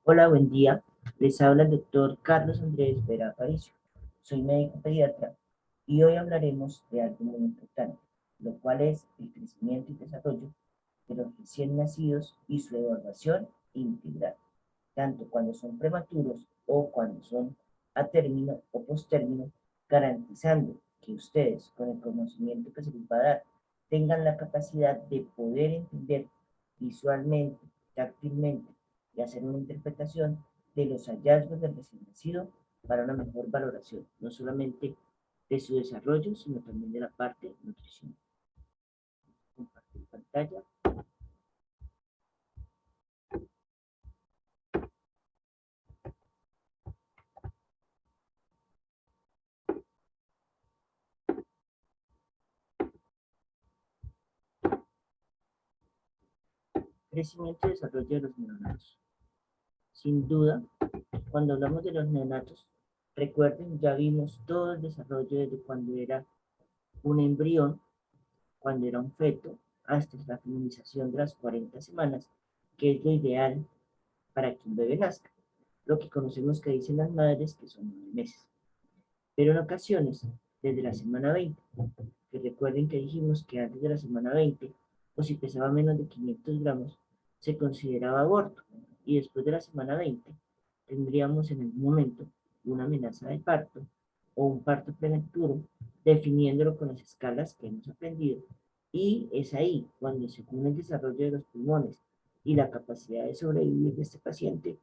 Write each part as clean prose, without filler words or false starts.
Hola, buen día. Les habla el doctor Carlos Andrés Vera Aparicio. Soy médico pediatra y hoy hablaremos de algo muy importante, lo cual es el crecimiento y desarrollo de los recién nacidos y su evaluación integral, tanto cuando son prematuros o cuando son a término o postérmino, garantizando que ustedes, con el conocimiento que se les va a dar, tengan la capacidad de poder entender visualmente, táctilmente y hacer una interpretación de los hallazgos del recién nacido para una mejor valoración, no solamente de su desarrollo, sino también de la parte nutricional. Compartir pantalla. Crecimiento y desarrollo de los neonatos. Sin duda, cuando hablamos de los neonatos, recuerden, ya vimos todo el desarrollo desde cuando era un embrión, cuando era un feto, hasta la finalización de las 40 semanas, que es lo ideal para que un bebé nazca. Lo que conocemos que dicen las madres que son 9 meses. Pero en ocasiones, desde la semana 20, que recuerden que dijimos que antes de la semana 20, o si pesaba menos de 500 gramos, se consideraba aborto. Y después de la semana 20, tendríamos en algún momento una amenaza de parto o un parto prematuro, definiéndolo con las escalas que hemos aprendido. Y es ahí cuando, según el desarrollo de los pulmones y la capacidad de sobrevivir de este paciente,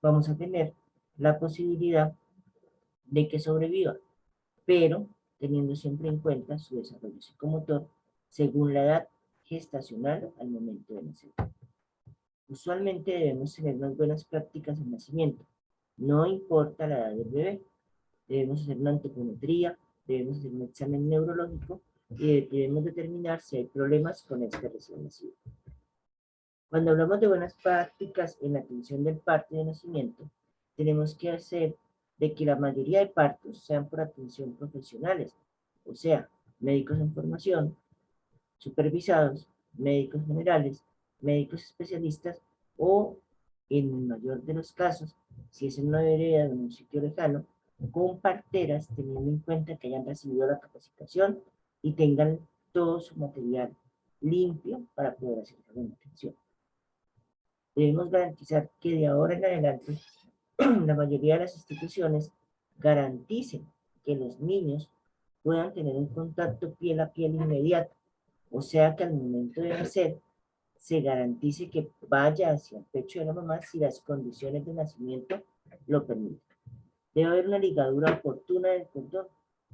vamos a tener la posibilidad de que sobreviva, pero teniendo siempre en cuenta su desarrollo psicomotor según la edad gestacional al momento de nacer. Usualmente debemos tener unas buenas prácticas en nacimiento, no importa la edad del bebé. Debemos hacer una antropometría, debemos hacer un examen neurológico y debemos determinar si hay problemas con este recién nacido. Cuando hablamos de buenas prácticas en la atención del parto y de nacimiento, tenemos que hacer de que la mayoría de partos sean por atención profesionales, o sea, médicos en formación, supervisados, médicos generales, médicos especialistas o, en el mayor de los casos, si es en una vereda o en un sitio lejano, con parteras, teniendo en cuenta que hayan recibido la capacitación y tengan todo su material limpio para poder hacer la buena atención. Debemos garantizar que de ahora en adelante la mayoría de las instituciones garanticen que los niños puedan tener un contacto piel a piel inmediato, o sea que al momento de nacer se garantice que vaya hacia el pecho de la mamá si las condiciones de nacimiento lo permiten. Debe haber una ligadura oportuna del cordón,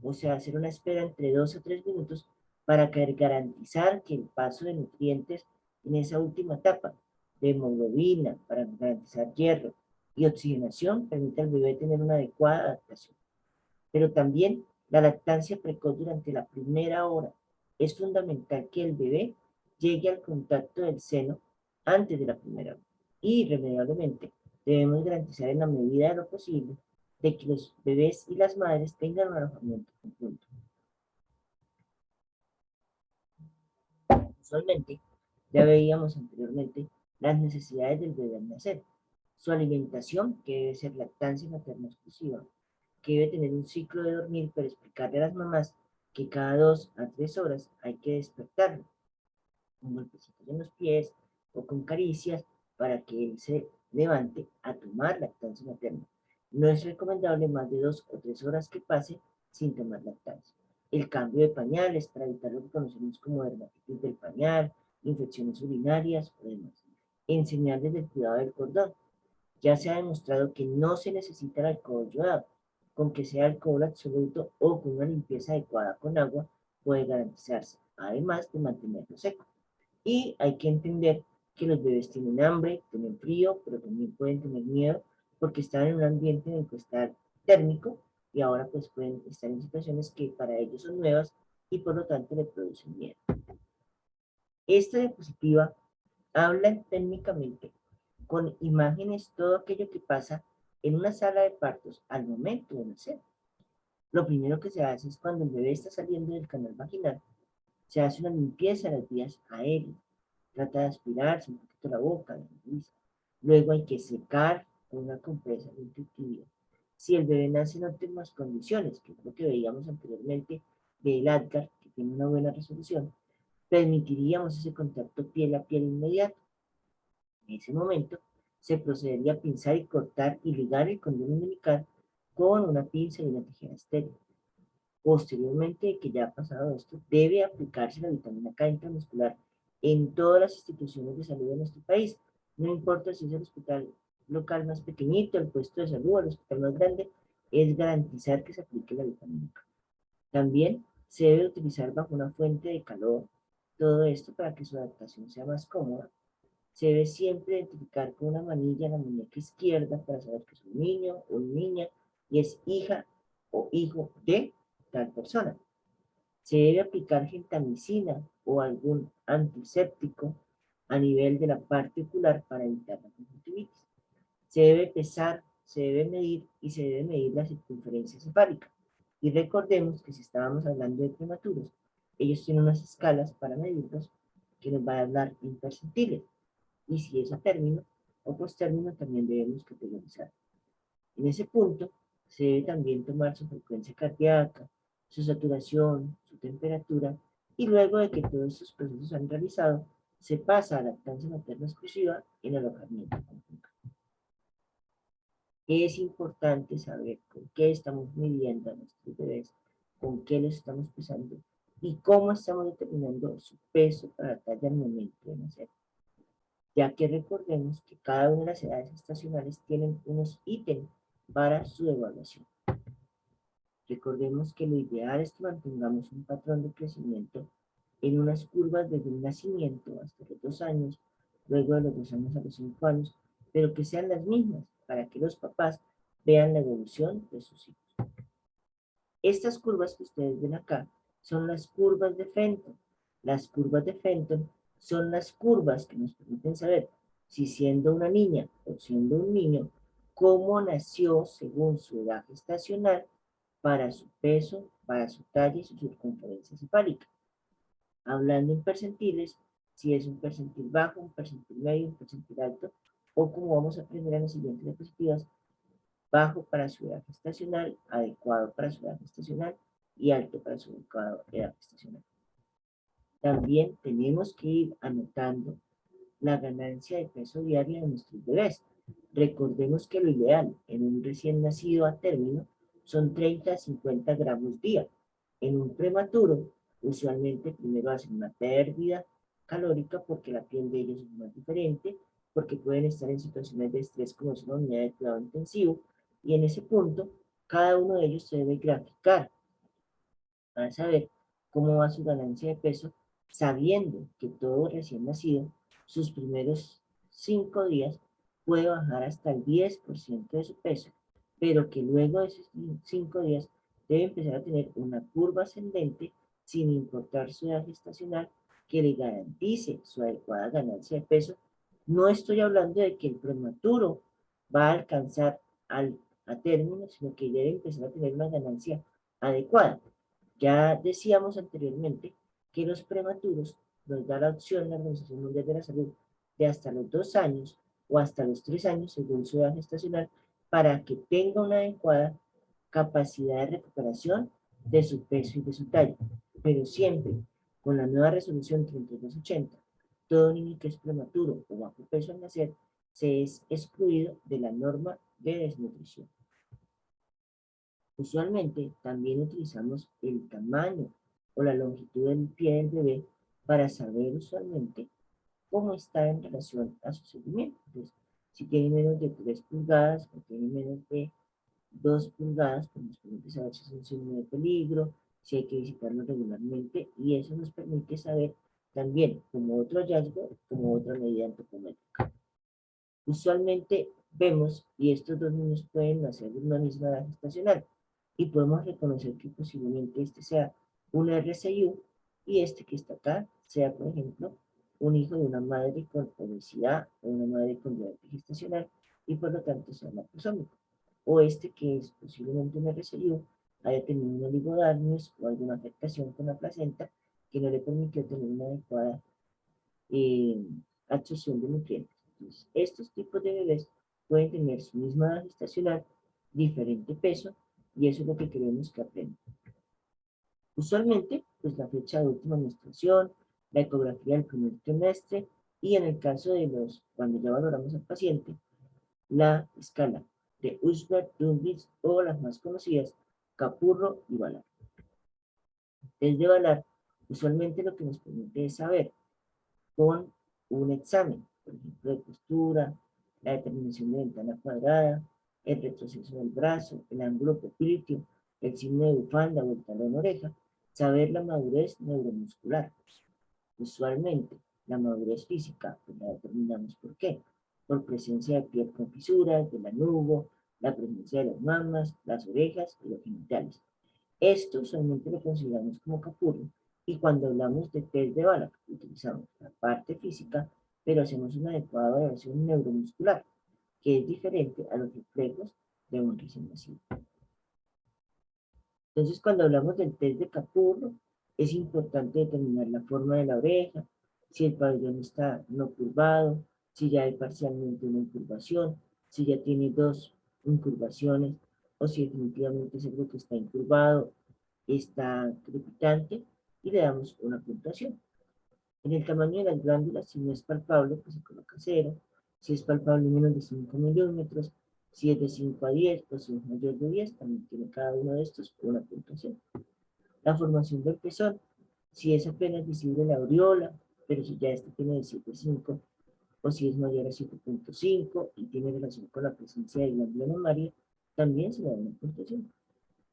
o sea, hacer una espera entre 2 a 3 minutos para garantizar que el paso de nutrientes en esa última etapa de hemoglobina, para garantizar hierro y oxigenación, permite al bebé tener una adecuada adaptación. Pero también la lactancia precoz durante la primera hora. Es fundamental que el bebé llegue al contacto del seno antes de la primera hora. Y irremediablemente debemos garantizar en la medida de lo posible de que los bebés y las madres tengan un alojamiento conjunto. Usualmente, ya veíamos anteriormente las necesidades del bebé al nacer. Su alimentación, que debe ser lactancia materna exclusiva, que debe tener un ciclo de dormir, pero explicarle a las mamás que cada 2 a 3 horas hay que despertarlo, con golpecitos en los pies o con caricias para que él se levante a tomar lactancia materna. No es recomendable más de 2 o 3 horas que pase sin tomar lactancia. El cambio de pañales para evitar lo que conocemos como dermatitis del pañal, infecciones urinarias o demás. Enseñarles el cuidado del cordón. Ya se ha demostrado que no se necesita el alcohol yodado, con que sea alcohol absoluto o con una limpieza adecuada con agua puede garantizarse, además de mantenerlo seco. Y hay que entender que los bebés tienen hambre, tienen frío, pero también pueden tener miedo porque están en un ambiente en el que está térmico y ahora pues pueden estar en situaciones que para ellos son nuevas y por lo tanto le producen miedo. Esta diapositiva habla técnicamente con imágenes todo aquello que pasa en una sala de partos al momento de nacer. Lo primero que se hace es cuando el bebé está saliendo del canal vaginal, se hace una limpieza de las vías aéreas, trata de aspirarse un poquito la boca, la nariz, Luego hay que secar con una compresa nutritiva. Si el bebé nace en óptimas condiciones, que es lo que veíamos anteriormente del Apgar, que tiene una buena resolución, permitiríamos ese contacto piel a piel inmediato. En ese momento se procedería a pinzar y cortar y ligar el cordón umbilical con una pinza y una tijera estéril. Posteriormente, que ya ha pasado esto, debe aplicarse la vitamina K intramuscular en todas las instituciones de salud de nuestro país. No importa si es el hospital local más pequeñito, el puesto de salud o el hospital más grande, es garantizar que se aplique la vitamina K. También se debe utilizar bajo una fuente de calor, todo esto para que su adaptación sea más cómoda. Se debe siempre identificar con una manilla en la muñeca izquierda para saber que es un niño o una niña y es hija o hijo de tal persona. Se debe aplicar gentamicina o algún antiséptico a nivel de la parte ocular para evitar la conjuntivitis. Se debe pesar, se debe medir y se debe medir la circunferencia cefálica. Y recordemos que si estábamos hablando de prematuros, ellos tienen unas escalas para medirlos que nos van a hablar en percentiles. Y si es a término o postérmino, también debemos categorizar. En ese punto, se debe también tomar su frecuencia cardíaca, su saturación, su temperatura, y luego de que todos estos procesos se han realizado, se pasa a lactancia materna exclusiva en alojamiento conjunto. Es importante saber con qué estamos midiendo a nuestros bebés, con qué los estamos pesando y cómo estamos determinando su peso para la talla al momento de nacer, ya que recordemos que cada una de las edades estacionales tienen unos ítems para su evaluación. Recordemos que lo ideal es que mantengamos un patrón de crecimiento en unas curvas desde el nacimiento hasta los 2 años, luego de los 2 años a los 5 años, pero que sean las mismas para que los papás vean la evolución de sus hijos. Estas curvas que ustedes ven acá son las curvas de Fenton. Las curvas de Fenton son las curvas que nos permiten saber si siendo una niña o siendo un niño, cómo nació según su edad gestacional para su peso, para su talla y su circunferencia cefálica. Hablando en percentiles, si es un percentil bajo, un percentil medio, un percentil alto, o como vamos a aprender en las siguientes diapositivas, bajo para su edad gestacional, adecuado para su edad gestacional y alto para su edad gestacional. También tenemos que ir anotando la ganancia de peso diaria de nuestros bebés. Recordemos que lo ideal en un recién nacido a término son 30 a 50 gramos día. En un prematuro, usualmente primero hacen una pérdida calórica porque la piel de ellos es más diferente, porque pueden estar en situaciones de estrés como es una unidad de cuidado intensivo, y en ese punto, cada uno de ellos se debe graficar para saber cómo va su ganancia de peso, sabiendo que todo recién nacido, sus primeros 5 días puede bajar hasta el 10% de su peso, pero que luego de esos 5 días debe empezar a tener una curva ascendente sin importar su edad gestacional que le garantice su adecuada ganancia de peso. No estoy hablando de que el prematuro va a alcanzar a término, sino que debe empezar a tener una ganancia adecuada. Ya decíamos anteriormente que los prematuros nos da la opción la Organización Mundial de la Salud de hasta los 2 años o hasta los 3 años según su edad gestacional para que tenga una adecuada capacidad de recuperación de su peso y de su talla. Pero siempre con la nueva resolución 3280, todo niño que es prematuro o bajo peso al nacer se es excluido de la norma de desnutrición. Usualmente también utilizamos el tamaño o la longitud del pie del bebé para saber usualmente cómo está en relación a su seguimiento. Entonces, si tiene menos de 3 pulgadas o tiene menos de 2 pulgadas, pues nos permite saber si es un signo de peligro, si hay que visitarlo regularmente, y eso nos permite saber también como otro hallazgo, como otra medida antropométrica. Usualmente vemos, y estos dos niños pueden nacer de una misma edad gestacional, y podemos reconocer que posiblemente este sea un RCIU y este que está acá sea, por ejemplo, un hijo de una madre con obesidad o una madre con diabetes gestacional y por lo tanto sea macrosómico. O este que es posiblemente un RCIU haya tenido un oligodarmios o alguna afectación con la placenta que no le permitió tener una adecuada eh, absorción de nutrientes. Entonces, estos tipos de bebés pueden tener su misma edad gestacional, diferente peso, y eso es lo que queremos que aprendan. Usualmente, pues la fecha de última menstruación, la ecografía del primer trimestre, y en el caso de cuando ya valoramos al paciente, la escala de Ullsberg-Dunwich o las más conocidas, Capurro y Valar. Desde Valar, usualmente lo que nos permite es saber con un examen, por ejemplo, de postura, la determinación de ventana cuadrada, el retroceso del brazo, el ángulo popliteo, el signo de bufanda o el talón oreja, saber la madurez neuromuscular. Usualmente, la madurez física pues la determinamos por qué. Por presencia de piel con fisuras, del lanugo, la presencia de las mamas, las orejas y los genitales. Esto usualmente lo consideramos como capurro, y cuando hablamos de test de Banach, utilizamos la parte física, pero hacemos una adecuada valoración neuromuscular, que es diferente a los reflejos de un recién nacido. Entonces, cuando hablamos del test de Capurro, es importante determinar la forma de la oreja, si el pabellón está no curvado, si ya hay parcialmente una incurvación, si ya tiene dos incurvaciones, o si definitivamente es algo que está incurvado, está crepitante, y le damos una puntuación. En el tamaño de las glándulas, si no es palpable, pues se coloca 0. Si es palpable, menos de 5 milímetros. Si es de 5 a 10, o si es mayor de 10, también tiene cada uno de estos una puntuación. La formación del pezón, si es apenas visible la aureola, pero si ya este tiene de 7,5, o si es mayor a 7,5 y tiene relación con la presencia de glándula mamaria, también se le da una puntuación.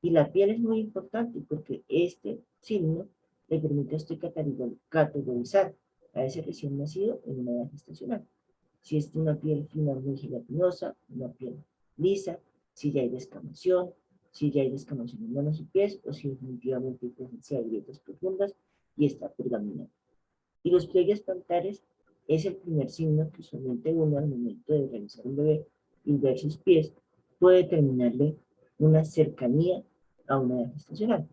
Y la piel es muy importante porque este signo le permite a usted categorizar a ese recién nacido en una edad gestacional. Si es una piel fina muy gelatinosa, una piel lisa, si ya hay descamación, si ya hay descamación en manos y pies, o si definitivamente hay presencia de grietas profundas y está pergaminado. Y los pliegues plantares es el primer signo que usualmente uno al momento de realizar un bebé y ver sus pies puede determinarle una cercanía a una edad gestacional.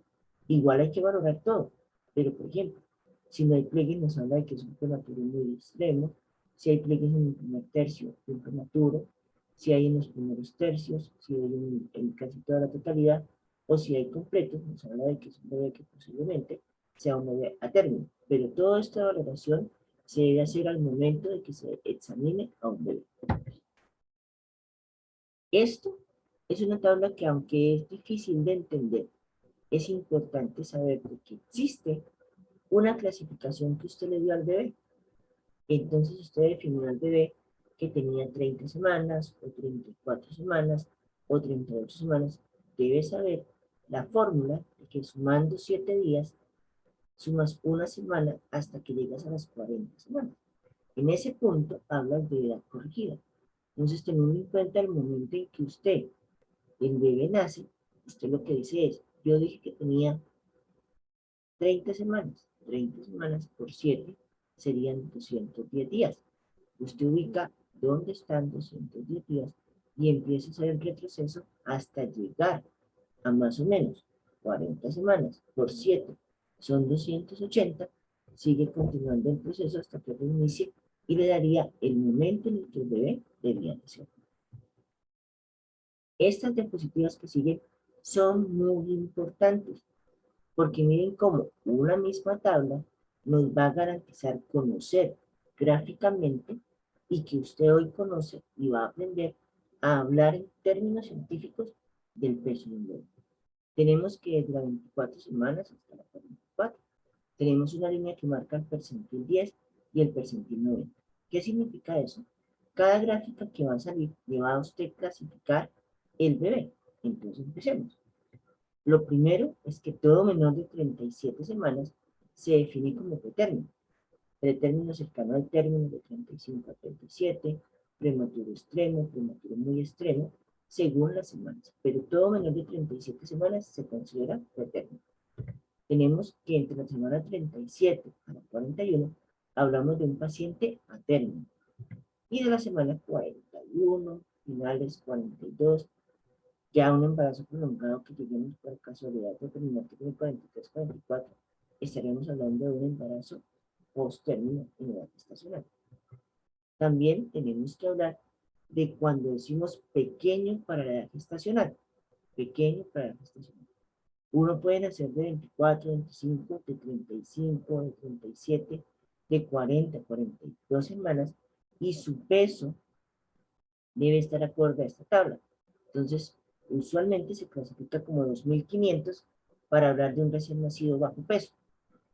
Igual hay que valorar todo, pero por ejemplo, si no hay pliegues nos habla de que es un prematuro muy extremo, si hay pliegues en el primer tercio de un prematuro, si hay en los primeros tercios, si hay en casi toda la totalidad, o si hay completos, nos habla de que es un bebé que posiblemente sea un bebé a término. Pero toda esta valoración se debe hacer al momento de que se examine a un bebé. Esto es una tabla que, aunque es difícil de entender, es importante saber que existe una clasificación que usted le dio al bebé. Entonces usted definió al bebé que tenía 30 semanas, o 34 semanas, o 38 semanas. Debe saber la fórmula de que sumando 7 días, sumas una semana hasta que llegas a las 40 semanas. En ese punto hablas de edad corregida. Entonces, teniendo en cuenta el momento en que usted, el bebé nace, usted lo que dice es, yo dije que tenía 30 semanas. 30 semanas por 7 serían 210 días. Usted ubica dónde están 210 días y empieza a hacer el retroceso hasta llegar a más o menos 40 semanas por 7 son 280, sigue continuando el proceso hasta que reinicie y le daría el momento en el que el bebé debía nacer. Estas diapositivas que siguen son muy importantes porque miren cómo una misma tabla nos va a garantizar conocer gráficamente y que usted hoy conoce y va a aprender a hablar en términos científicos del peso de un bebé. Tenemos que desde las 24 semanas hasta las 44, tenemos una línea que marca el percentil 10 y el percentil 90. ¿Qué significa eso? Cada gráfica que va a salir le va a usted clasificar el bebé. Entonces empecemos. Lo primero es que todo menor de 37 semanas se define como pretérmino. Pretérmino cercano al término de 35 a 37, prematuro extremo, prematuro muy extremo, según las semanas. Pero todo menor de 37 semanas se considera pretérmino. Tenemos que entre la semana 37 a la 41 hablamos de un paciente a término. Y de la semana 41, finales 42, ya un embarazo prolongado que lleguemos por casualidad de terminar en 43, 44, estaríamos hablando de un embarazo post-término en edad estacional. También tenemos que hablar de cuando decimos pequeño para la edad gestacional. Pequeño para la edad gestacional. Uno puede nacer de 24, 25, de 35, de 37, de 40, 42 semanas y su peso debe estar acorde a esta tabla. Entonces, usualmente se clasifica como 2500 para hablar de un recién nacido bajo peso,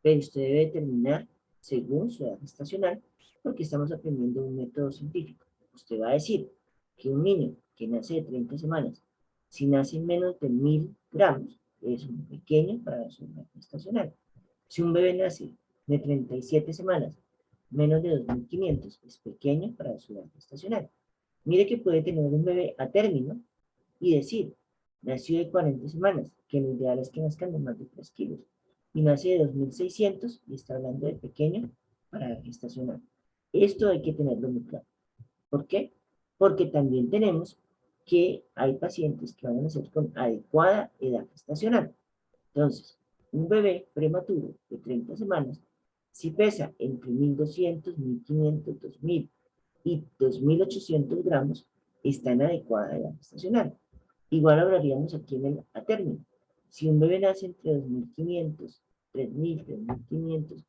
pero usted debe determinar según su edad gestacional, porque estamos aprendiendo un método científico. Usted va a decir que un niño que nace de 30 semanas, si nace en menos de 1000 gramos, es un pequeño para su edad gestacional. Si un bebé nace de 37 semanas, menos de 2500, es pequeño para su edad gestacional. Mire que puede tener un bebé a término y decir, nació de 40 semanas, que lo ideal es que nazcan de más de 3 kilos, y nace de 2600 y está hablando de pequeño para la gestacional. Esto hay que tenerlo muy claro. ¿Por qué? Porque también tenemos que hay pacientes que van a nacer con adecuada edad gestacional. Entonces, un bebé prematuro de 30 semanas, si pesa entre 1200, 1500, 2000 y 2800 gramos, está en adecuada edad gestacional. Igual hablaríamos aquí en el a término. Si un bebé nace entre 2500, 3000, 3500,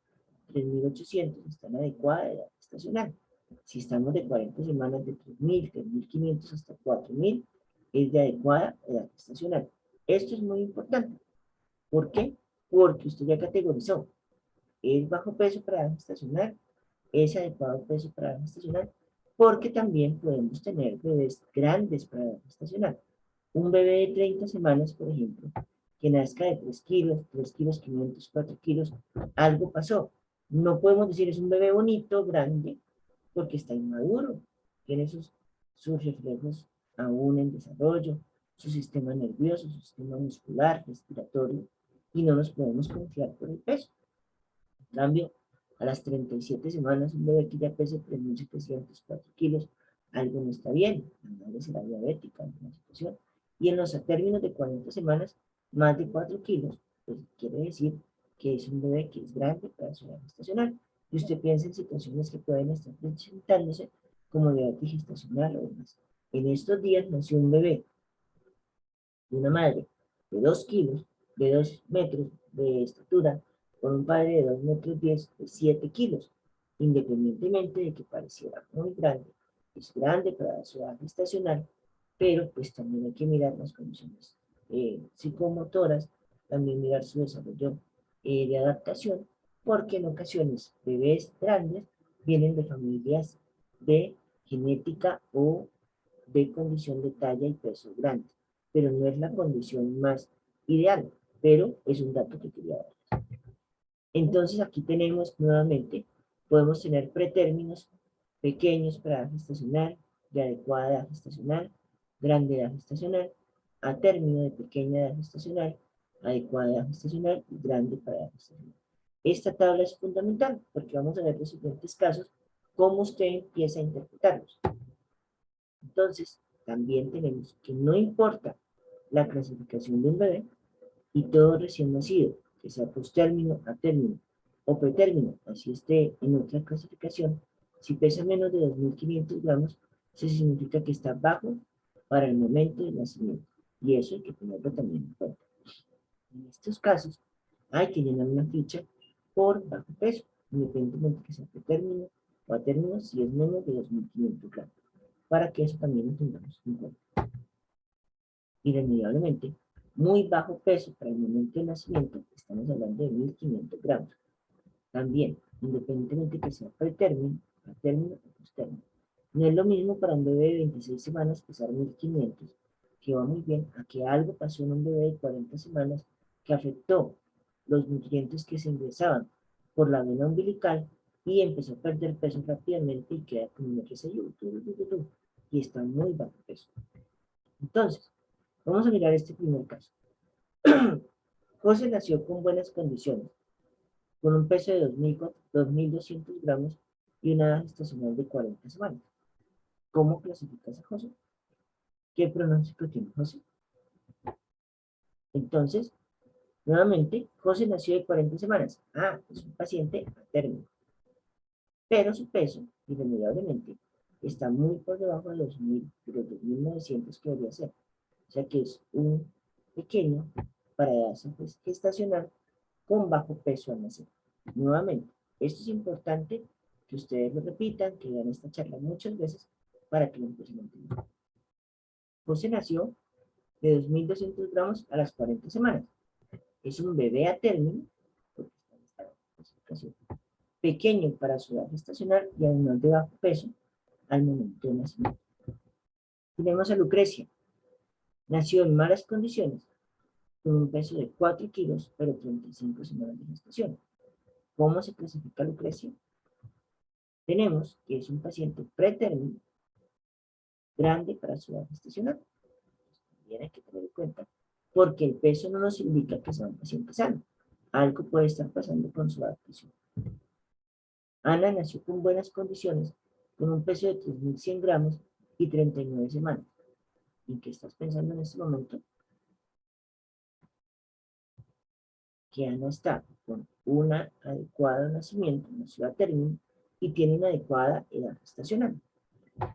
3800, está en adecuada edad gestacional. Si estamos de 40 semanas de 3000, 3500 hasta 4000, es de adecuada edad gestacional. Esto es muy importante. ¿Por qué? Porque usted ya categorizó. Es bajo peso para edad gestacional, es adecuado peso para edad gestacional, porque también podemos tener bebés grandes para edad gestacional. Un bebé de 30 semanas, por ejemplo, que nazca de 3 kilos, 3 kilos 500, 4 kilos, algo pasó. No podemos decir es un bebé bonito, grande, porque está inmaduro, tiene sus reflejos aún en desarrollo, su sistema nervioso, su sistema muscular, respiratorio, y no nos podemos confiar por el peso. En cambio, a las 37 semanas, un bebé que ya pesa 3704 kilos, algo no está bien, la madre será diabética en una situación. Y en los términos de 40 semanas, más de 4 kilos, pues quiere decir que es un bebé que es grande para su edad gestacional. Y usted piensa en situaciones que pueden estar presentándose como diabetes gestacional o demás. En estos días nació un bebé de una madre de 2 kilos, de 2 metros de estatura, con un padre de 2 metros 10, de 7 kilos, independientemente de que pareciera muy grande, es grande para su edad gestacional, pero pues también hay que mirar las condiciones psicomotoras, también mirar su desarrollo de adaptación, porque en ocasiones bebés grandes vienen de familias de genética o de condición de talla y peso grande, pero no es la condición más ideal, pero es un dato que quería dar. Entonces aquí tenemos nuevamente, podemos tener pretérminos pequeños para edad gestacional, de adecuada edad gestacional, grande edad gestacional, a término de pequeña edad gestacional, adecuada edad gestacional y grande para edad gestacional. Esta tabla es fundamental porque vamos a ver los siguientes casos, cómo usted empieza a interpretarlos. Entonces, también tenemos que no importa la clasificación de un bebé y todo recién nacido, que sea postérmino, a término o pretérmino, así esté en otra clasificación, si pesa menos de 2500 gramos, eso significa que está bajo para el momento del nacimiento. Y eso hay que tenerlo también en cuenta. En estos casos, hay que llenar una ficha por bajo peso, independientemente que sea pretérmino o a término, si es menos de 2500 gramos, para que eso también lo tengamos en cuenta. Irremediablemente, muy bajo peso para el momento del nacimiento, estamos hablando de 1500 gramos. También, independientemente que sea pretérmino, a término o postérmino. No es lo mismo para un bebé de 26 semanas pesar 1500, que va muy bien, a que algo pasó en un bebé de 40 semanas que afectó los nutrientes que se ingresaban por la vena umbilical y empezó a perder peso rápidamente y queda con un RSI y está muy bajo peso. Entonces, vamos a mirar este primer caso. José nació con buenas condiciones, con un peso de 2.200 gramos y una edad gestacional de 40 semanas. ¿Cómo clasificas a José? ¿Qué pronóstico tiene José? Entonces, nuevamente, José nació de 40 semanas. Ah, es un paciente a término. Pero su peso irremediablemente está muy por debajo de los 1000, de los 2900 que debería ser. O sea que es un pequeño para edad pues, gestacional con bajo peso al nacer. Nuevamente, esto es importante que ustedes lo repitan, que vean esta charla muchas veces para que lo empiecen a entender. José nació de 2.200 gramos a las 40 semanas. Es un bebé a término, porque está en esta clasificación, pequeño para su edad gestacional y además de bajo peso al momento de nacimiento. Tenemos a Lucrecia. Nació en malas condiciones, con un peso de 4 kilos, pero 35 semanas de gestación. ¿Cómo se clasifica Lucrecia? Tenemos que es un paciente pretérmino, grande para su edad gestacional. También hay que tener en cuenta, porque el peso no nos indica que sea un paciente sano. Algo puede estar pasando con su adaptación. Ana nació con buenas condiciones, con un peso de 3.100 gramos y 39 semanas. ¿En qué estás pensando en este momento? Que Ana está con un adecuado nacimiento, nació a término, y tiene una adecuada edad gestacional.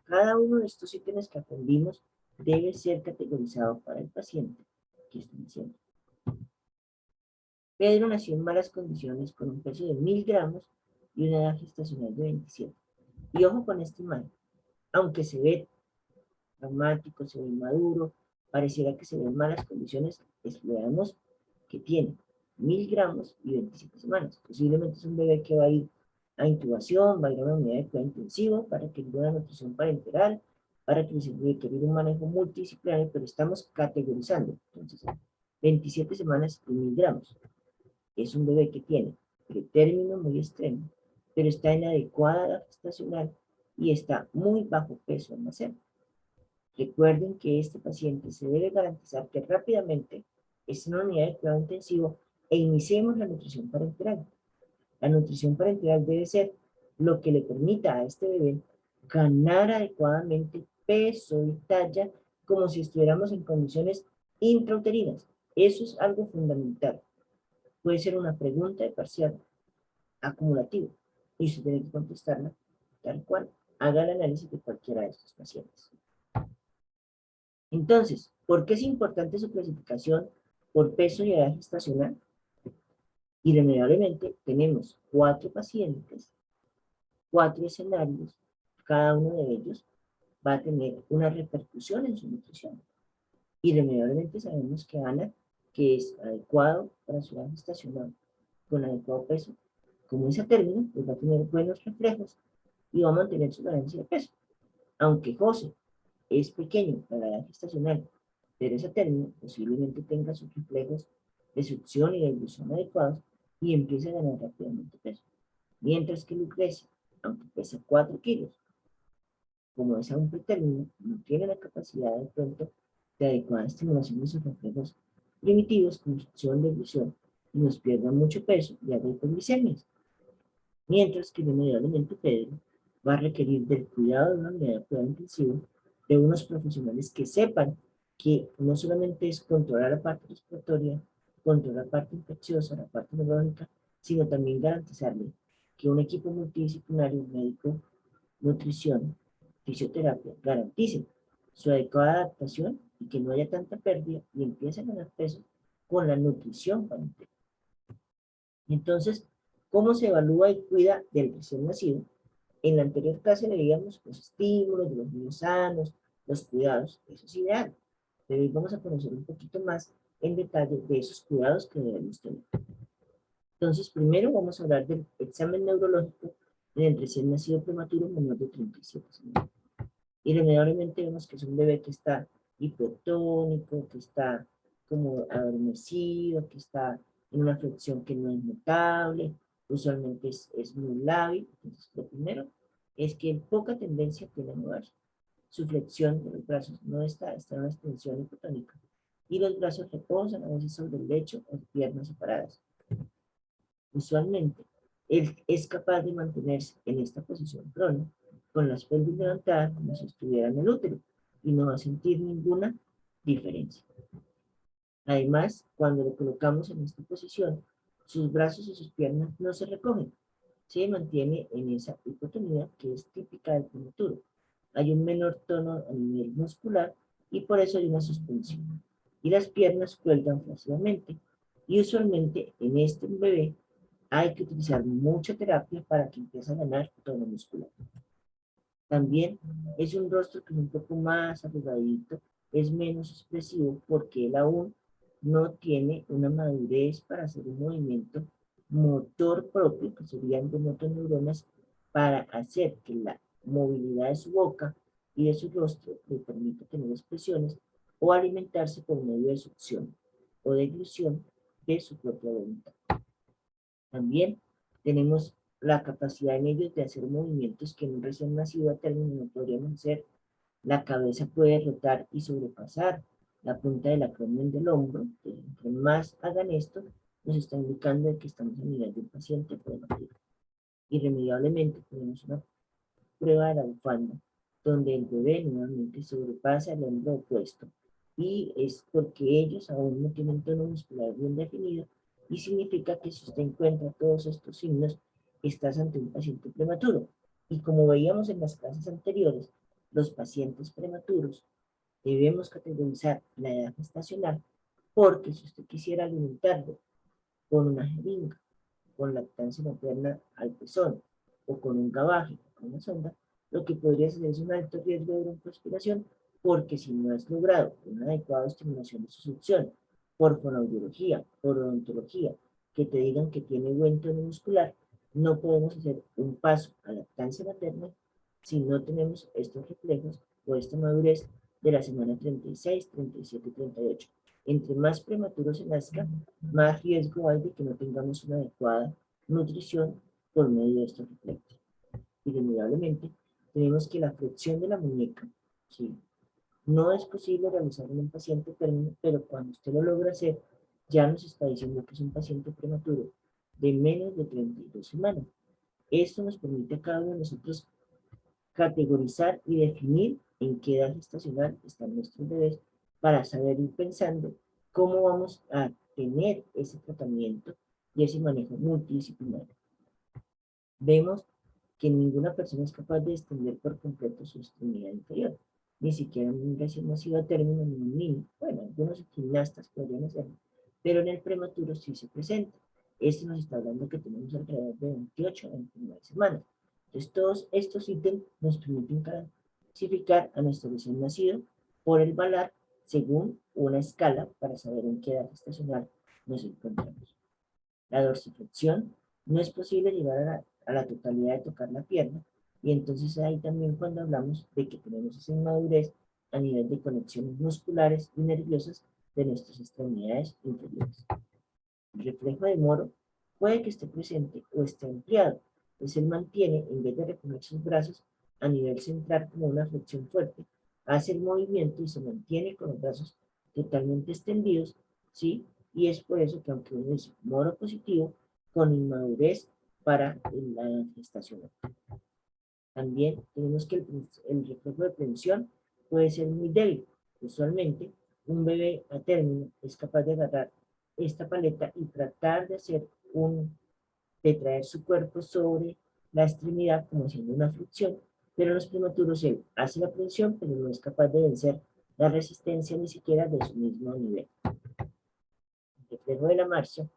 Cada uno de estos ítems que aprendimos debe ser categorizado para el paciente que está naciendo. Pedro nació en malas condiciones con un peso de 1.000 gramos y una edad gestacional de 27. Y ojo con esta imagen, aunque se ve traumático, se ve maduro, pareciera que se ve en malas condiciones, veamos que tiene 1.000 gramos y 27 semanas. Posiblemente es un bebé que va a ir a intubación, va a ir a una unidad de cuidado intensivo para que le dé una nutrición parenteral, para que se requiere un manejo multidisciplinario, pero estamos categorizando. Entonces, 27 semanas y 1.000 gramos. Es un bebé que tiene pretérmino muy extremo, pero está en adecuada edad gestacional y está muy bajo peso al nacer. Recuerden que este paciente se debe garantizar que rápidamente esté en una unidad de cuidado intensivo e iniciemos la nutrición parenteral. La nutrición parenteral debe ser lo que le permita a este bebé ganar adecuadamente peso y talla como si estuviéramos en condiciones intrauterinas. Eso es algo fundamental. Puede ser una pregunta de parcial acumulativo y usted tiene que contestarla tal cual. Haga el análisis de cualquiera de estos pacientes. Entonces, ¿por qué es importante su clasificación por peso y edad gestacional? Irremediablemente tenemos 4 pacientes, 4 escenarios, cada uno de ellos va a tener una repercusión en su nutrición. Irremediablemente sabemos que Ana, que es adecuado para su edad gestacional, con adecuado peso, como es a término, pues va a tener buenos reflejos y va a mantener su ganancia de peso. Aunque José es pequeño para la edad gestacional, pero ese término posiblemente tenga sus reflejos de succión y de dilución adecuados y empieza a ganar rápidamente peso. Mientras que Lucrecia, aunque pesa 4 kilos, como es a un pretérmino, no tiene la capacidad de pronto de adecuada estimulación de sus reflejos primitivos como succión, dilución, y nos pierda mucho peso y haga hipoglicemias. Mientras que irremediablemente Pedro va a requerir del cuidado de una unidad de cuidado intensivo de unos profesionales que sepan que no solamente es controlar la parte respiratoria, controlar la parte infecciosa, la parte neurológica, sino también garantizarle que un equipo multidisciplinario, médico, nutrición, fisioterapia, garantice su adecuada adaptación y que no haya tanta pérdida y empiece a ganar peso con la nutrición parenteral. Entonces, ¿cómo se evalúa y cuida del recién nacido? En la anterior clase veíamos los estímulos de los niños sanos, los cuidados, eso es ideal. Pero hoy vamos a conocer un poquito más en detalle de esos cuidados que debemos tener. Entonces, primero vamos a hablar del examen neurológico en el recién nacido prematuro menor de 37 semanas. Irremediablemente vemos que es un bebé que está hipotónico, que está como adormecido, que está en una flexión que no es notable, usualmente es muy lábil. Entonces, lo primero es que poca tendencia tiene a moverse. Su flexión de los brazos no está en una extensión hipotónica. Y los brazos reposan a veces sobre el lecho o piernas separadas. Usualmente, él es capaz de mantenerse en esta posición prona, con las pelvis levantadas como si estuviera en el útero, y no va a sentir ninguna diferencia. Además, cuando lo colocamos en esta posición, sus brazos y sus piernas no se recogen, se mantiene en esa hipotonía que es típica del prematuro. Hay un menor tono a nivel muscular y por eso hay una suspensión. Y las piernas cuelgan fácilmente. Y usualmente en este bebé hay que utilizar mucha terapia para que empiece a ganar tono muscular. También es un rostro que es un poco más arrugadito, es menos expresivo porque él aún no tiene una madurez para hacer un movimiento motor propio, que serían de motoneuronas, para hacer que la movilidad de su boca y de su rostro le permita tener expresiones o alimentarse por medio de succión o deglución de su propia voluntad. También tenemos la capacidad en ellos de hacer movimientos que en un recién nacido a término no podríamos hacer. La cabeza puede rotar y sobrepasar la punta del acromion del hombro. Entre más hagan esto, nos está indicando de que estamos a nivel del paciente prematuro. Irremediablemente tenemos una prueba de la bufanda, donde el bebé nuevamente sobrepasa el hombro opuesto. Y es porque ellos aún no tienen tono muscular bien definido y significa que si usted encuentra todos estos signos, estás ante un paciente prematuro. Y como veíamos en las clases anteriores, los pacientes prematuros debemos categorizar la edad gestacional porque si usted quisiera alimentarlo con una jeringa, con lactancia materna al pezón o con un gabaje, con una sonda, lo que podría ser es un alto riesgo de broncoaspiración, porque si no es logrado una adecuada estimulación de su succión por fonoaudiología, por odontología, que te digan que tiene buen tono muscular, no podemos hacer un paso a lactancia materna si no tenemos estos reflejos o esta madurez de la semana 36, 37, 38. Entre más prematuro se nazca, más riesgo hay de que no tengamos una adecuada nutrición por medio de estos reflejos. Irremediablemente, tenemos que la flexión de la muñeca, ¿sí? No es posible realizarlo en un paciente término, pero cuando usted lo logra hacer, ya nos está diciendo que es un paciente prematuro de menos de 32 semanas. Esto nos permite a cada uno de nosotros categorizar y definir en qué edad gestacional están nuestros bebés para saber ir pensando cómo vamos a tener ese tratamiento y ese manejo multidisciplinario. Vemos que ninguna persona es capaz de extender por completo su extremidad inferior, ni siquiera un recién nacido a término ni un niño. Bueno, algunos gimnastas podrían hacerlo, pero en el prematuro sí se presenta. Esto nos está hablando que tenemos alrededor de 28 a 29 semanas. Entonces, todos estos ítems nos permiten clasificar a nuestro recién nacido por el VALAR según una escala para saber en qué edad gestacional nos encontramos. La dorsiflexión no es posible llegar a la totalidad de tocar la pierna, y entonces ahí también cuando hablamos de que tenemos esa inmadurez a nivel de conexiones musculares y nerviosas de nuestras extremidades inferiores. El reflejo de Moro puede que esté presente o esté ampliado, pues él mantiene, en vez de recoger sus brazos a nivel central como una flexión fuerte, hace el movimiento y se mantiene con los brazos totalmente extendidos, ¿sí? Y es por eso que aunque uno es Moro positivo, con inmadurez para la gestación. También tenemos que el reflejo de prensión puede ser muy débil. Usualmente, un bebé a término es capaz de agarrar esta paleta y tratar de hacer de traer su cuerpo sobre la extremidad como haciendo una flexión, pero en los prematuros él hace la prensión, pero no es capaz de vencer la resistencia ni siquiera de su mismo nivel. El reflejo de la marcha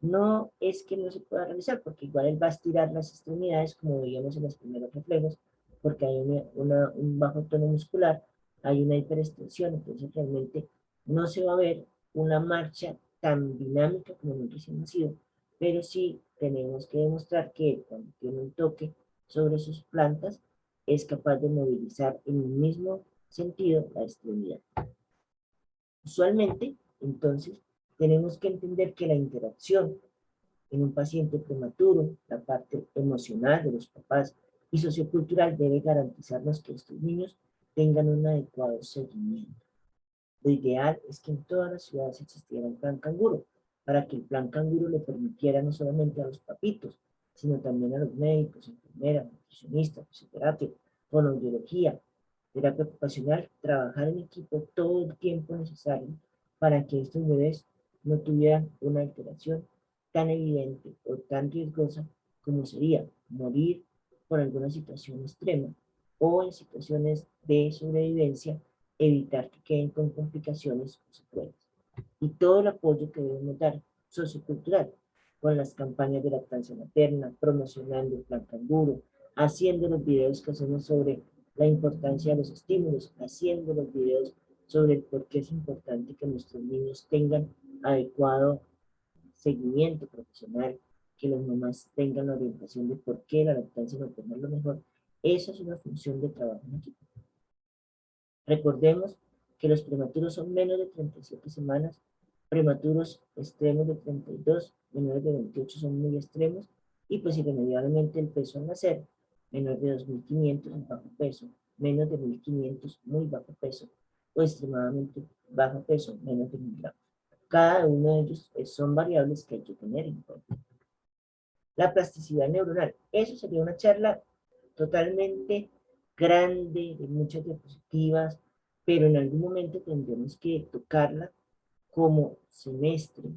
no es que no se pueda realizar, porque igual él va a estirar las extremidades, como veíamos en los primeros reflejos, porque hay un bajo tono muscular, hay una hiperextensión, entonces realmente no se va a ver una marcha tan dinámica como en un recién nacido, pero sí tenemos que demostrar que cuando tiene un toque sobre sus plantas, es capaz de movilizar en el mismo sentido la extremidad. Usualmente, entonces, tenemos que entender que la interacción en un paciente prematuro, la parte emocional de los papás y sociocultural debe garantizarnos que estos niños tengan un adecuado seguimiento. Lo ideal es que en todas las ciudades existiera un plan canguro, para que el plan canguro le permitiera no solamente a los papitos, sino también a los médicos, enfermeras, nutricionistas, fisioterapia, fonoaudiología, terapia ocupacional, trabajar en equipo todo el tiempo necesario para que estos bebés no tuvieran una alteración tan evidente o tan riesgosa como sería morir por alguna situación extrema o en situaciones de sobrevivencia, evitar que queden con complicaciones o secuelas. Y todo el apoyo que debemos dar sociocultural, con las campañas de lactancia materna, promocionando el plan Canguro, haciendo los videos que hacemos sobre la importancia de los estímulos, haciendo los videos sobre el por qué es importante que nuestros niños tengan adecuado seguimiento profesional, que las mamás tengan la orientación de por qué la lactancia materna es lo mejor. Esa es una función de trabajo en equipo. Recordemos que los prematuros son menos de 37 semanas, prematuros extremos de 32, menores de 28 son muy extremos, y pues irremediablemente el peso al nacer, menor de 2.500 en bajo peso, menos de 1.500 muy bajo peso, o extremadamente bajo peso, menos de 1.000 gramos. Cada uno de ellos son variables que hay que tener en cuenta. La plasticidad neuronal, eso sería una charla totalmente grande, de muchas diapositivas, pero en algún momento tendremos que tocarla como semestre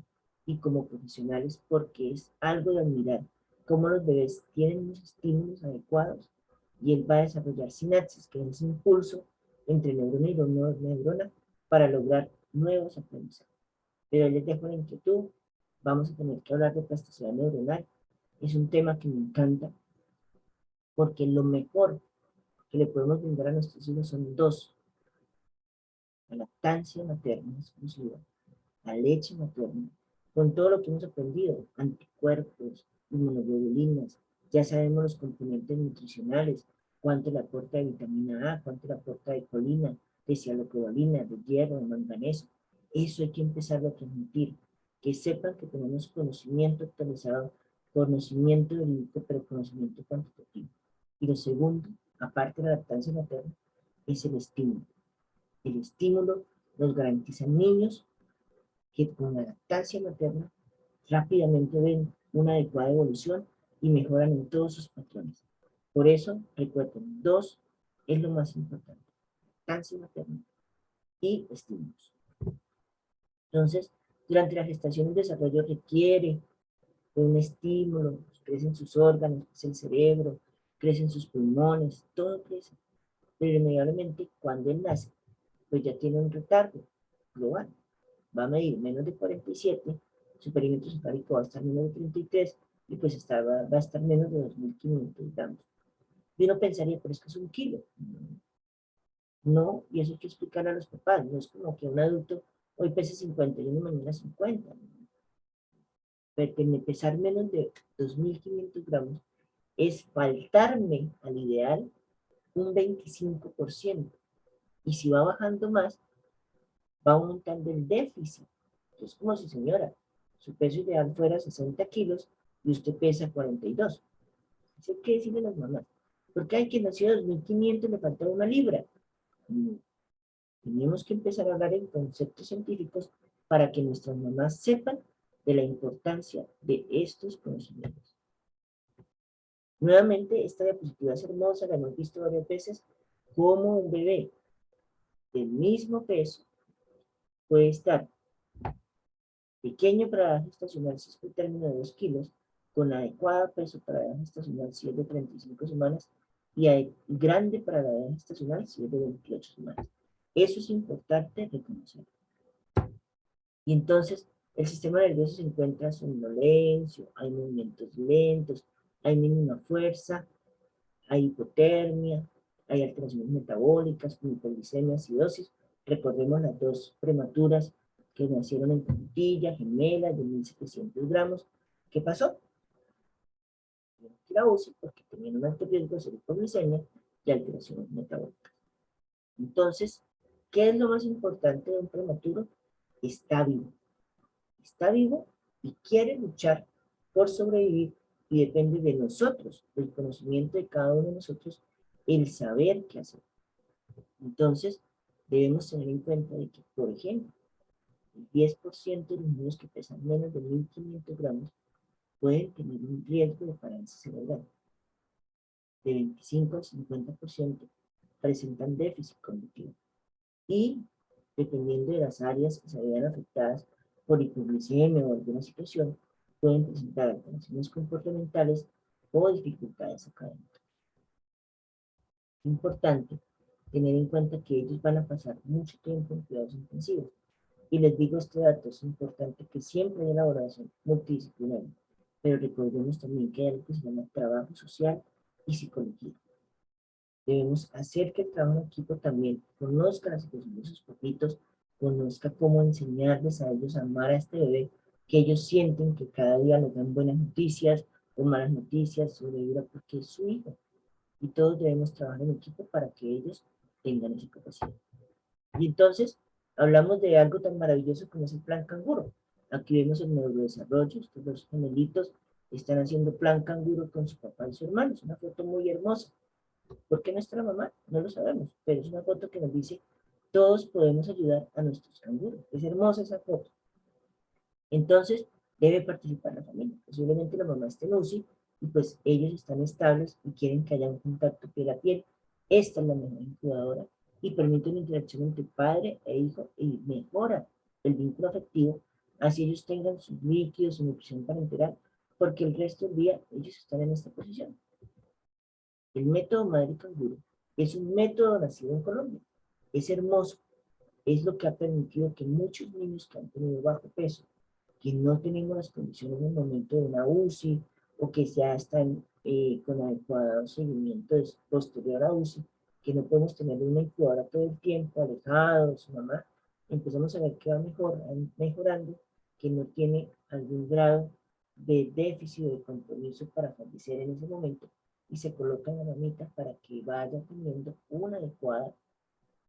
y como profesionales porque es algo de admirar cómo los bebés tienen los estímulos adecuados y él va a desarrollar sinapsis, que es ese impulso entre neurona y neurona para lograr nuevos aprendizajes. Pero les dejo la inquietud, vamos a tener que hablar de plasticidad neuronal, es un tema que me encanta porque lo mejor que le podemos brindar a nuestros hijos son dos: la lactancia materna exclusiva, la leche materna, con todo lo que hemos aprendido, anticuerpos, inmunoglobulinas, ya sabemos los componentes nutricionales, cuánto le aporta de vitamina A, cuánto le aporta de colina, de cialocobalina, de hierro, de manganeso. Eso hay que empezarlo a transmitir, que sepan que tenemos conocimiento actualizado, conocimiento verídico, pero conocimiento cuantitativo. Y lo segundo, aparte de la lactancia materna, es el estímulo. El estímulo nos garantiza niños que con la lactancia materna rápidamente ven una adecuada evolución y mejoran en todos sus patrones. Por eso, recuerden, dos es lo más importante: lactancia materna y estímulos. Entonces, durante la gestación, el desarrollo requiere de un estímulo, crecen sus órganos, crece el cerebro, crecen sus pulmones, todo crece. Pero inmediatamente cuando él nace, pues ya tiene un retardo global. Va a medir menos de 47, su perímetro cefálico va a estar menos de 33 y pues va a estar menos de 2.500 gramos. Y uno pensaría, pero es que es un kilo. No, y eso hay que explicar a los papás. No es como que un adulto hoy pese 50 y uno mañana 50. Pesar menos de 2.500 gramos es faltarme al ideal un 25%. Y si va bajando más, va aumentando el déficit. Es como si, señora, su peso ideal fuera 60 kilos y usted pesa 42. Eso hay que decirle a las mamás. Porque hay quien nació 2.500 y le falta una libra. No. Tenemos que empezar a hablar en conceptos científicos para que nuestras mamás sepan de la importancia de estos conocimientos. Nuevamente, esta diapositiva es hermosa, la hemos visto varias veces, cómo un bebé del mismo peso puede estar pequeño para la edad gestacional si es por término de 2 kilos, con adecuado peso para la edad gestacional si es de 35 semanas, y grande para la edad gestacional si es de 28 semanas. Eso es importante reconocer. Y entonces, el sistema nervioso se encuentra somnolencio, hay movimientos lentos, hay mínima fuerza, hay hipotermia, hay alteraciones metabólicas como hipoglicemia, acidosis. Recordemos las dos prematuras que nacieron en puntilla, gemelas, de 1.700 gramos. ¿Qué pasó? Tuvieron que ir a UCI porque tenían un alto riesgo de ser hipoglicemia y alteraciones metabólicas. Entonces, ¿qué es lo más importante de un prematuro? Está vivo y quiere luchar por sobrevivir, y depende de nosotros, del conocimiento de cada uno de nosotros, el saber qué hacer. Entonces, debemos tener en cuenta de que, por ejemplo, el 10% de los niños que pesan menos de 1.500 gramos pueden tener un riesgo de parálisis cerebral. De 25 al 50% presentan déficit cognitivo. Y, dependiendo de las áreas que se vean afectadas por hipoglicemia o alguna situación, pueden presentar alteraciones comportamentales o dificultades académicas. Es importante tener en cuenta que ellos van a pasar mucho tiempo en cuidados intensivos. Y les digo este dato, es importante que siempre hay elaboración multidisciplinaria, pero recordemos también que hay algo que se llama trabajo social y psicología. Debemos hacer que el trabajo en equipo también conozca la situación de sus papitos, conozca cómo enseñarles a ellos a amar a este bebé, que ellos sienten que cada día les dan buenas noticias o malas noticias sobre vida porque es su hijo. Y todos debemos trabajar en equipo para que ellos tengan esa capacidad. Y entonces hablamos de algo tan maravilloso como es el plan canguro. Aquí vemos el neurodesarrollo, estos dos gemelitos están haciendo plan canguro con su papá y su hermano. Es una foto muy hermosa. ¿Por qué nuestra mamá? No lo sabemos, pero es una foto que nos dice, todos podemos ayudar a nuestros canguros. Es hermosa esa foto. Entonces, debe participar la familia. Posiblemente la mamá esté en UCI y pues ellos están estables y quieren que haya un contacto piel a piel. Esta es la mejor incubadora y permite una interacción entre padre e hijo y mejora el vínculo afectivo, así ellos tengan sus líquidos, su nutrición parenteral, porque el resto del día ellos están en esta posición. El método Madre Canguro es un método nacido en Colombia. Es hermoso. Es lo que ha permitido que muchos niños que han tenido bajo peso, que no tenemos las condiciones en el momento de una UCI o que ya están con adecuado seguimiento posterior a UCI, que no podemos tener una incubadora todo el tiempo alejado de su mamá, empezamos a ver que va mejorando, que no tiene algún grado de déficit o de compromiso para fallecer en ese momento y se coloca en la mamita para que vaya teniendo una adecuada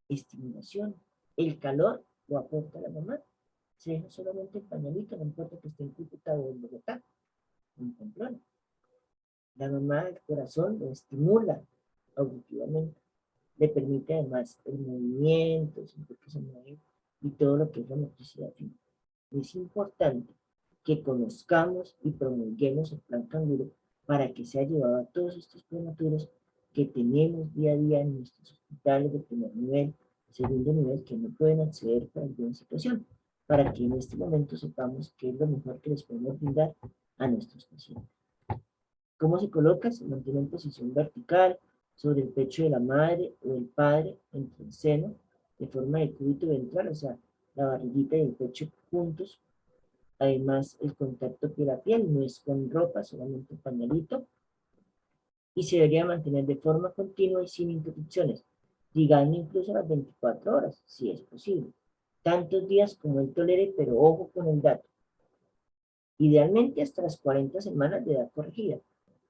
estimulación. El calor lo aporta la mamá. Se deja solamente el pañalito, no importa que esté en Cúcuta o en Bogotá, en Pamplona. La mamá del corazón lo estimula auditivamente. Le permite además el movimiento, siempre que se mueve, y todo lo que es la motricidad fina. Es importante que conozcamos y promulguemos el plan canguro para que sea llevado a todos estos prematuros que tenemos día a día en nuestros hospitales de primer nivel, segundo nivel, que no pueden acceder por alguna situación, para que en este momento sepamos qué es lo mejor que les podemos brindar a nuestros pacientes. ¿Cómo se coloca? Se mantiene en posición vertical sobre el pecho de la madre o el padre entre el seno, de forma de cúbito ventral, o sea, la barriguita y el pecho juntos. Además, el contacto piel a piel no es con ropa, solamente un pañalito. Y se debería mantener de forma continua y sin interrupciones, llegando incluso a las 24 horas, si es posible. Tantos días como él tolere, pero ojo con el dato. Idealmente hasta las 40 semanas de edad corregida.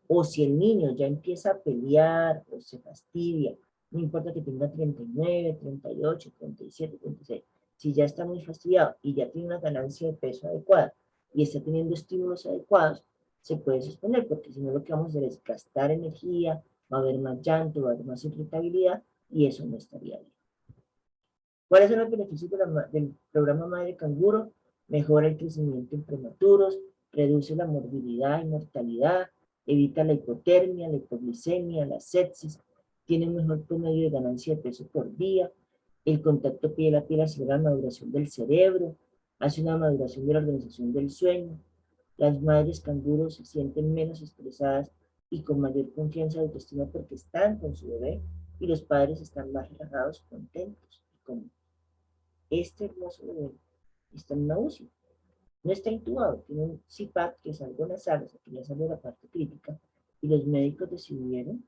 O si el niño ya empieza a pelear o se fastidia, no importa que tenga 39, 38, 37, 36, si ya está muy fastidiado y ya tiene una ganancia de peso adecuada y está teniendo estímulos adecuados, se puede suspender, porque si no lo que vamos a hacer es gastar energía, va a haber más llanto, va a haber más irritabilidad y eso no estaría bien. ¿Cuáles son los beneficios del programa Madre Canguro? Mejora el crecimiento en prematuros, reduce la morbilidad y mortalidad, evita la hipotermia, la hipoglicemia, la sepsis, tiene un mejor promedio de ganancia de peso por día, el contacto piel a piel acelera la maduración del cerebro, hace una maduración de la organización del sueño, las madres canguros se sienten menos estresadas y con mayor confianza y autoestima porque están con su bebé y los padres están más relajados, contentos y cómodos. Este hermoso bebé está en una UCI, no está intubado, tiene un CPAP que es algo nasal, o sea que ya salió la parte crítica, y los médicos decidieron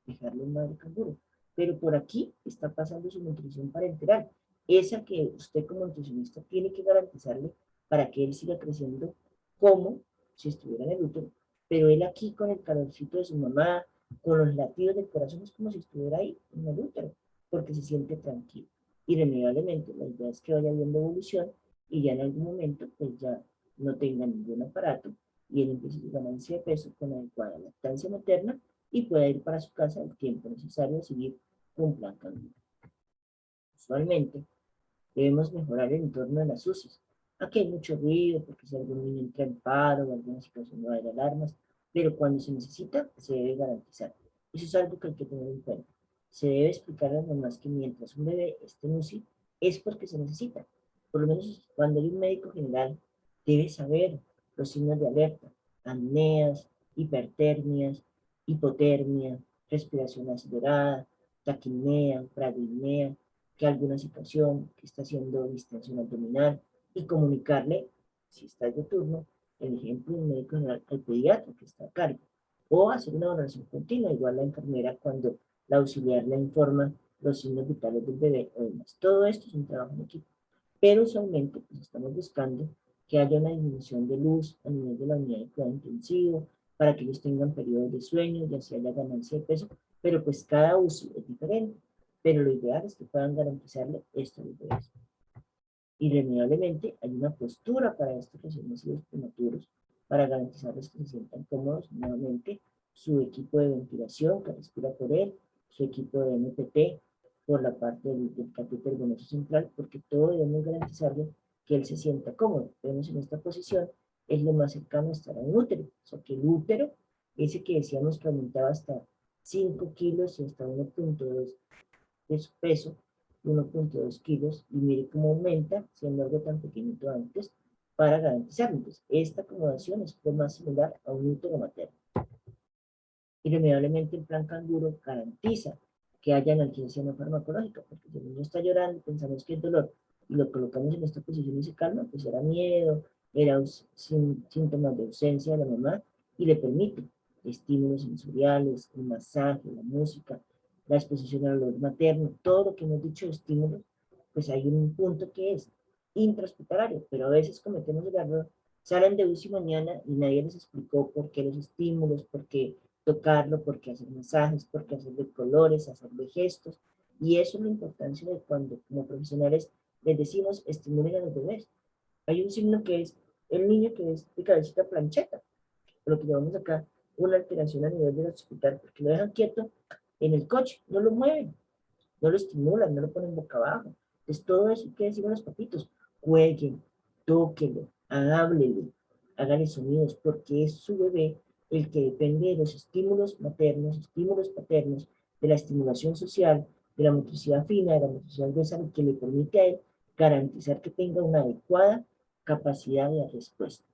dejarlo en madre canguro. Pero por aquí está pasando su nutrición parenteral, esa que usted como nutricionista tiene que garantizarle para que él siga creciendo como si estuviera en el útero, pero él aquí con el calorcito de su mamá, con los latidos del corazón, es como si estuviera ahí en el útero, porque se siente tranquilo. Irremediablemente, la idea es que vaya viendo evolución y ya en algún momento, pues ya no tenga ningún aparato y él empiece su ganancia de peso con adecuada lactancia materna y pueda ir para su casa el tiempo necesario a seguir un plan canguro. Usualmente, debemos mejorar el entorno de las UCIs. Aquí hay mucho ruido, porque si algún niño entra en paro o alguna situación no hay alarmas, pero cuando se necesita, se debe garantizar. Eso es algo que hay que tener en cuenta. Se debe explicar a las mamás que mientras un bebé esté en UCI, es porque se necesita. Por lo menos cuando hay un médico general, debe saber los signos de alerta, apneas, hipertermias, hipotermia, respiración acelerada, taquipnea, bradipnea, que alguna situación que está haciendo distensión abdominal y comunicarle, si estás de turno, el ejemplo del médico general al pediatra que está a cargo, o hacer una valoración continua, igual la enfermera cuando la auxiliar le informa los signos vitales del bebé o demás. Todo esto es un trabajo en equipo, pero usualmente pues, estamos buscando que haya una disminución de luz a nivel de la unidad de cuidado intensivo, para que ellos tengan periodos de sueño, ya sea la ganancia de peso, pero pues cada uso es diferente. Pero lo ideal es que puedan garantizarle esto a los bebés. Irremediablemente hay una postura para estos recién nacidos prematuros, para garantizarles que se sientan cómodos, nuevamente, su equipo de ventilación que respira por él, su equipo de NPT por la parte del catéter venoso central, porque todo debemos garantizarle que él se sienta cómodo. Vemos en esta posición, es lo más cercano a estar a un útero, o sea que el útero, ese que decíamos que aumentaba hasta 5 kilos y hasta 1.2 de su peso, 1.2 kilos, y mire cómo aumenta, siendo algo tan pequeñito antes, para garantizarlo. Entonces, esta acomodación es lo más similar a un útero materno. Irremediablemente el plan canguro garantiza que haya analgesia no farmacológica, porque si el niño está llorando, pensamos que es dolor, y lo colocamos en esta posición y se calma, pues era miedo, era síntomas de ausencia de la mamá, y le permite estímulos sensoriales, el masaje, la música, la exposición al olor materno, todo lo que hemos dicho de estímulos, pues hay un punto que es intrahospitalario, pero a veces cometemos el error, salen de UCI mañana y nadie les explicó por qué los estímulos, por qué tocarlo, porque hacer masajes, porque hacerle colores, hacerle gestos, y eso es la importancia de cuando como profesionales les decimos estimulen a los bebés. Hay un signo que es el niño que es de cabecita plancheta, lo que llamamos acá una alteración a nivel del hospital, porque lo dejan quieto en el coche, no lo mueven, no lo estimulan, no lo ponen boca abajo. Entonces todo eso que decimos los papitos, jueguen, tóquenlo, háblele, háganle sonidos, porque es su bebé el que depende de los estímulos maternos, estímulos paternos, de la estimulación social, de la motricidad fina, de la motricidad gruesa, que le permite a él garantizar que tenga una adecuada capacidad de respuesta.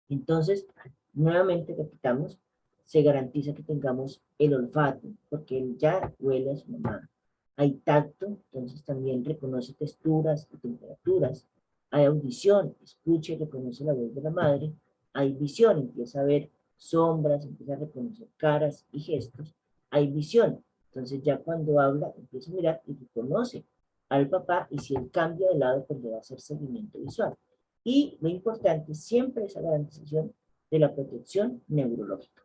Entonces, nuevamente repitamos, se garantiza que tengamos el olfato, porque él ya huele a su mamá. Hay tacto, entonces también reconoce texturas y temperaturas. Hay audición, escucha y reconoce la voz de la madre. Hay visión, empieza a ver sombras, empieza a reconocer caras y gestos. Hay visión, entonces ya cuando habla empieza a mirar y reconoce al papá, y si él cambia de lado, pues le va a hacer seguimiento visual. Y lo importante siempre es la garantización de la protección neurológica.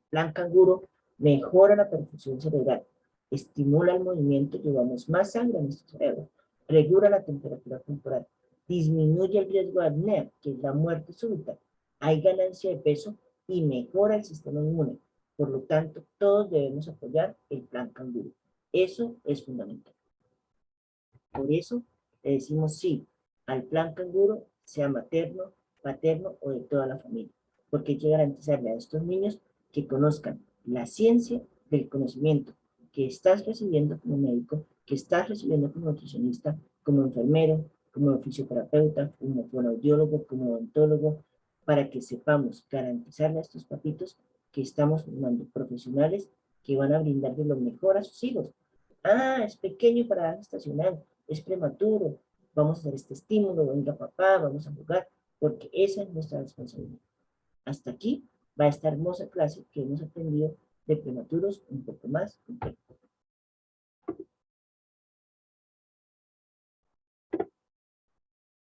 Plan canguro mejora la perfusión cerebral, estimula el movimiento, llevamos más sangre a nuestro cerebro, regula la temperatura corporal, disminuye el riesgo de apnea, que es la muerte súbita, hay ganancia de peso y mejora el sistema inmune. Por lo tanto, todos debemos apoyar el plan canguro. Eso es fundamental. Por eso le decimos sí al plan canguro, sea materno, paterno o de toda la familia, porque hay que garantizarle a estos niños que conozcan la ciencia del conocimiento que estás recibiendo como médico, que estás recibiendo como nutricionista, como enfermero, como fisioterapeuta, como fonoaudiólogo, como odontólogo, para que sepamos garantizarle a estos papitos que estamos formando profesionales que van a brindarle lo mejor a sus hijos. Ah, es pequeño para edad gestacional, es prematuro, vamos a hacer este estímulo, venga papá, vamos a jugar, porque esa es nuestra responsabilidad. Hasta aquí va esta hermosa clase que hemos aprendido de prematuros un poco más complejo.